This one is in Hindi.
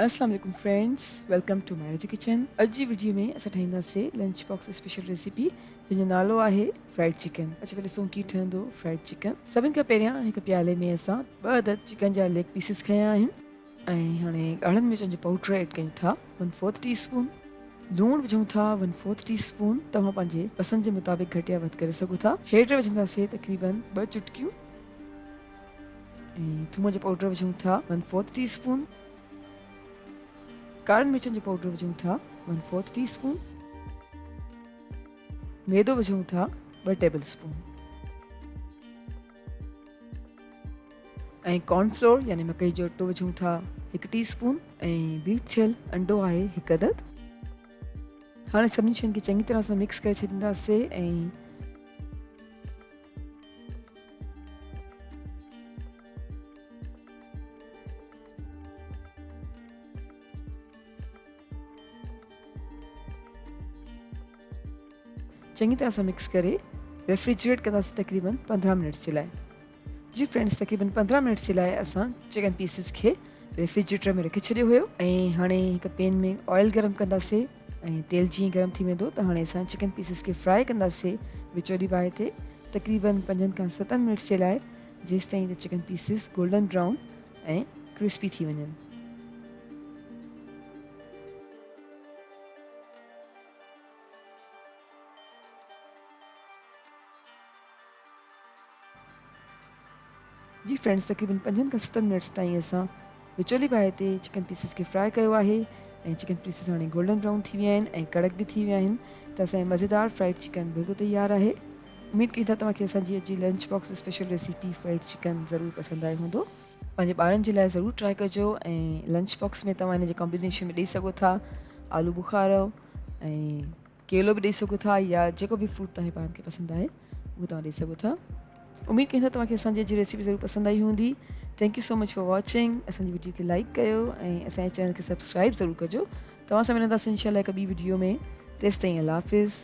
अस्सलाम वालेकुम friends, welcome to marriage kitchen. अॼु जी वीडियो में असां ठाहींदासीं लंच बॉक्स स्पेशल रेसिपी जंहिंजो नालो आहे फ्राइड चिकन। अचो त ॾिसूं कीअं ठहंदो फ्राइड चिकन। सभिनि खां पहिरियां हिकु प्याले में असां 2 अदद चिकन जा लेग पीसिस खयां आहिनि ऐं हाणे ॻाढ़नि मिर्चनि जो पाउडर ऐड कयूं था 1/4 टीस्पून। लूणु विझूं था 1/4 टीस्पून। तव्हां पंहिंजे पसंदि जे मुताबिक़ घटि या वधि करे सघो था। हेडु विझंदासीं तक़रीबन 2 चुटकियूं ऐं थूम जो पाउडर विझूं था 1/4 टीस्पून। कारनि मिर्चनि जो पाउडर विझूं था 1/4 टीस्पून। मैदो विझूं था 2 टेबल स्पून ऐं कॉर्नफ्लोर यानी मकई जो अटो विझूं था 1 टीस्पून ऐं बीट थियल अंडो आहे 1 अदद। हाणे सभिनी शयुनि खे चङी तरह सां मिक्स करे छॾींदासीं ऐं चङी तरह सां मिक्स करे रेफ्रिजरेट कंदासीं तक़रीबन 15 मिनट्स जे लाइ। जी फ्रेंड्स, तक़रीबन 15 मिनट्स जे लाइ असां चिकन पीसिस खे रेफ्रिजरेटर में रखी छॾियो हुयो ऐं हाणे हिकु पैन में ऑयल गरम कंदासीं ऐं तेल जीअं गरम थी वेंदो त हाणे असां चिकन पीसिस खे फ्राई कंदासीं विचोली बाहि ते तक़रीबन 5 खां 7 मिनट्स जे लाइ, जेसि ताईं त चिकन पीसिस गोल्डन ब्राउन ऐं क्रिस्पी थी वञनि। जी फ्रेंड्स, तक़रीबन 5 खां 7 मिनट्स ताईं असां विचोली बाहि ते चिकन पीसिस खे फ्राई कयो आहे ऐं चिकन पीसिस हाणे गोल्डन ब्राउन थी विया आहिनि ऐं कड़क बि थी विया आहिनि। त असांजो मज़ेदार फ्राइड चिकन बिल्कुलु तयारु आहे। उमेदु कयूं था तव्हांखे असांजी अॼु जी lunch box special recipe fried chicken ज़रूरु पसंदि आयो हूंदो। पंहिंजे ॿारनि जे लाइ ज़रूरु ट्राए कजो ऐं लंच बॉक्स में तव्हां हिन जे कॉम्बिनेशन में ॾेई सघो था आलू बुखारो ऐं केलो बि ॾेई सघो था या जेको बि फ्रूट तव्हांजे ॿारनि खे पसंदि आहे उहो तव्हां ॾेई सघो था। उमेदु कयूं था तव्हांखे असांजी अॼु रेसिपी ज़रूरु पसंदि आई हूंदी। Thank you so much for watching. असांजी वीडियो खे लाइक कयो ऐं असांजे चैनल खे सब्सक्राइब ज़रूरु कजो। तव्हां सां मिलंदासीं इंशाल्लाह हिकु ॿी वीडियो में। तेसिताईं अल्लाह हाफ़िज़।